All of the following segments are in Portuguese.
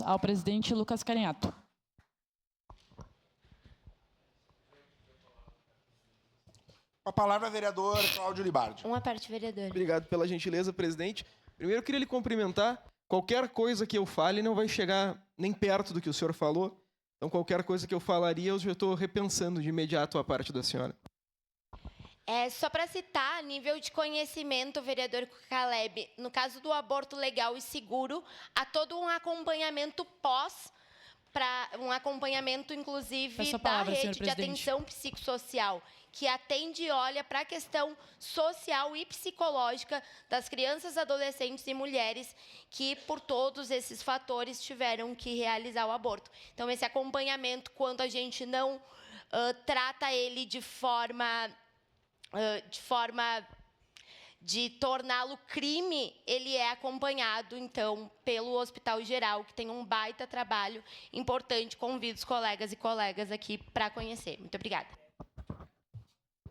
ao presidente Lucas Carinhato. Com a palavra, vereador Cláudio Libardi. Uma parte, vereador. Obrigado pela gentileza, presidente. Primeiro, eu queria lhe cumprimentar. Qualquer coisa que eu fale não vai chegar nem perto do que o senhor falou. Então, qualquer coisa que eu falaria, eu já estou repensando de imediato a parte da senhora. Só para citar, nível de conhecimento, vereador Caleb, no caso do aborto legal e seguro, há todo um acompanhamento um acompanhamento, inclusive, da rede de atenção psicossocial, que atende e olha para a questão social e psicológica das crianças, adolescentes e mulheres que, por todos esses fatores, tiveram que realizar o aborto. Então, esse acompanhamento, quando a gente não trata ele de forma de torná-lo crime, ele é acompanhado, então, pelo Hospital Geral, que tem um baita trabalho importante. Convido os colegas e colegas aqui para conhecer. Muito obrigada.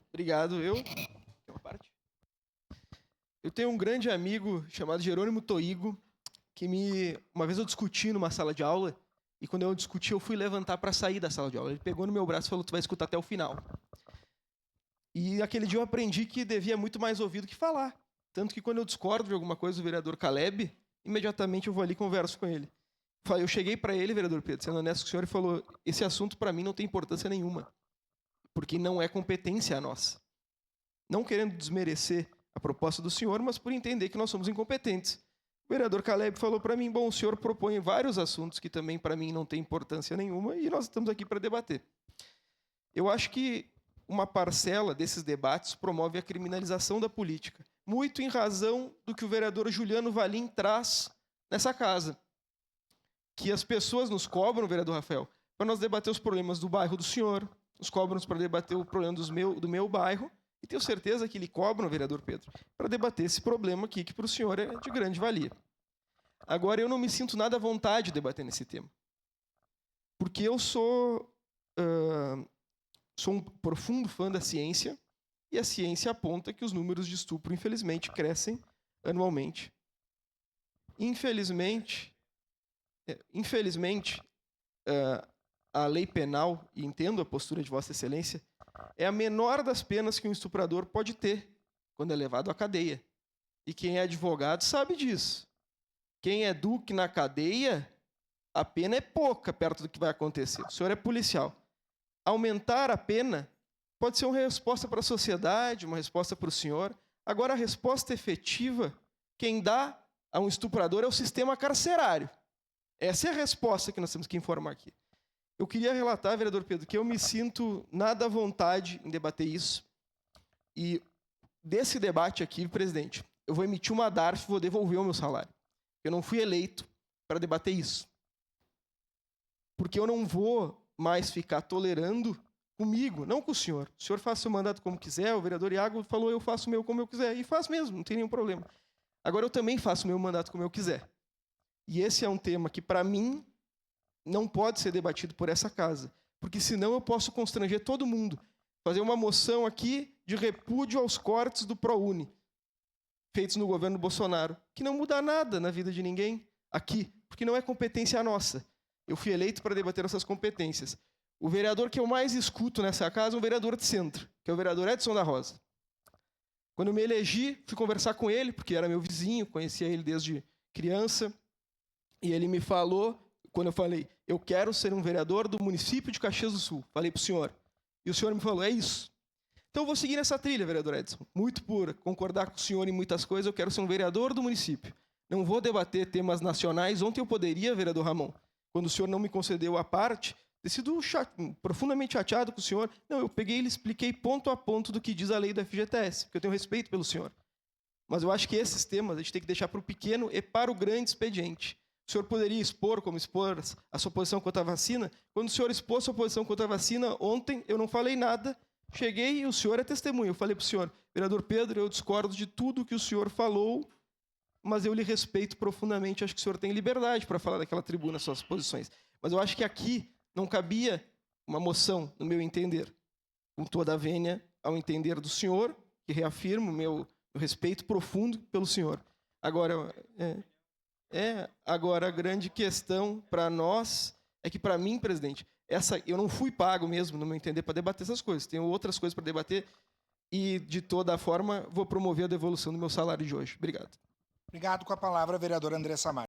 Obrigado. Eu tenho um grande amigo chamado Jerônimo Toigo, que uma vez eu discuti numa sala de aula, e quando eu discuti, eu fui levantar para sair da sala de aula. Ele pegou no meu braço e falou: tu vai escutar até o final. E aquele dia eu aprendi que devia muito mais ouvir do que falar. Tanto que quando eu discordo de alguma coisa do vereador Caleb, imediatamente eu vou ali e converso com ele. Eu cheguei para ele, vereador Pedro, sendo honesto com o senhor, e falou: esse assunto para mim não tem importância nenhuma, porque não é competência nossa. Não querendo desmerecer a proposta do senhor, mas por entender que nós somos incompetentes. O vereador Caleb falou para mim: bom, o senhor propõe vários assuntos que também para mim não tem importância nenhuma e nós estamos aqui para debater. Eu acho que uma parcela desses debates promove a criminalização da política, muito em razão do que o vereador Juliano Valim traz nessa casa. Que as pessoas nos cobram, vereador Rafael, para nós debater os problemas do bairro do senhor, nos cobram para debater o problema do meu bairro, e tenho certeza que lhe cobram, vereador Pedro, para debater esse problema aqui, que para o senhor é de grande valia. Agora, eu não me sinto nada à vontade de debater nesse tema, porque eu sou um profundo fã da ciência, e a ciência aponta que os números de estupro, infelizmente, crescem anualmente. Infelizmente, a lei penal, e entendo a postura de Vossa Excelência, é a menor das penas que um estuprador pode ter quando é levado à cadeia. E quem é advogado sabe disso. Quem é duque na cadeia, a pena é pouca perto do que vai acontecer. O senhor é policial. Aumentar a pena pode ser uma resposta para a sociedade, uma resposta para o senhor. Agora, a resposta efetiva, quem dá a um estuprador é o sistema carcerário. Essa é a resposta que nós temos que informar aqui. Eu queria relatar, vereador Pedro, que eu me sinto nada à vontade em debater isso. E desse debate aqui, presidente, eu vou emitir uma DARF e vou devolver o meu salário. Eu não fui eleito para debater isso. Porque eu não vou mais ficar tolerando comigo, não com o senhor. O senhor faz seu mandato como quiser, o vereador Iago falou: eu faço o meu como eu quiser. E faço mesmo, não tem nenhum problema. Agora, eu também faço o meu mandato como eu quiser. E esse é um tema que, para mim, não pode ser debatido por essa casa, porque senão eu posso constranger todo mundo. Fazer uma moção aqui de repúdio aos cortes do ProUni, feitos no governo Bolsonaro, que não muda nada na vida de ninguém aqui, porque não é competência nossa. Eu fui eleito para debater essas competências. O vereador que eu mais escuto nessa casa é um vereador de centro, que é o vereador Edson da Rosa. Quando eu me elegi, fui conversar com ele, porque era meu vizinho, conhecia ele desde criança, e ele me falou, quando eu falei: eu quero ser um vereador do município de Caxias do Sul. Falei para o senhor. E o senhor me falou: é isso. Então eu vou seguir nessa trilha, vereador Edson. Muito por concordar com o senhor em muitas coisas, eu quero ser um vereador do município. Não vou debater temas nacionais. Ontem eu poderia, vereador Ramon, quando o senhor não me concedeu a parte, ter sido profundamente chateado com o senhor. Não, eu peguei e lhe expliquei ponto a ponto do que diz a lei do FGTS, porque eu tenho respeito pelo senhor. Mas eu acho que esses temas a gente tem que deixar para o pequeno e para o grande expediente. O senhor poderia expor, como expor a sua posição contra a vacina? Quando o senhor expôs a sua posição contra a vacina, ontem eu não falei nada, cheguei e o senhor é testemunha. Eu falei para o senhor: vereador Pedro, eu discordo de tudo que o senhor falou, mas eu lhe respeito profundamente, acho que o senhor tem liberdade para falar daquela tribuna suas posições. Mas eu acho que aqui não cabia uma moção, no meu entender, com toda a vênia ao entender do senhor, que reafirmo o meu respeito profundo pelo senhor. Agora, Agora, a grande questão para nós é que, para mim, presidente, eu não fui pago mesmo, no meu entender, para debater essas coisas. Tenho outras coisas para debater e, de toda forma, vou promover a devolução do meu salário de hoje. Obrigado. Obrigado. Com a palavra, a vereadora Andressa Maia.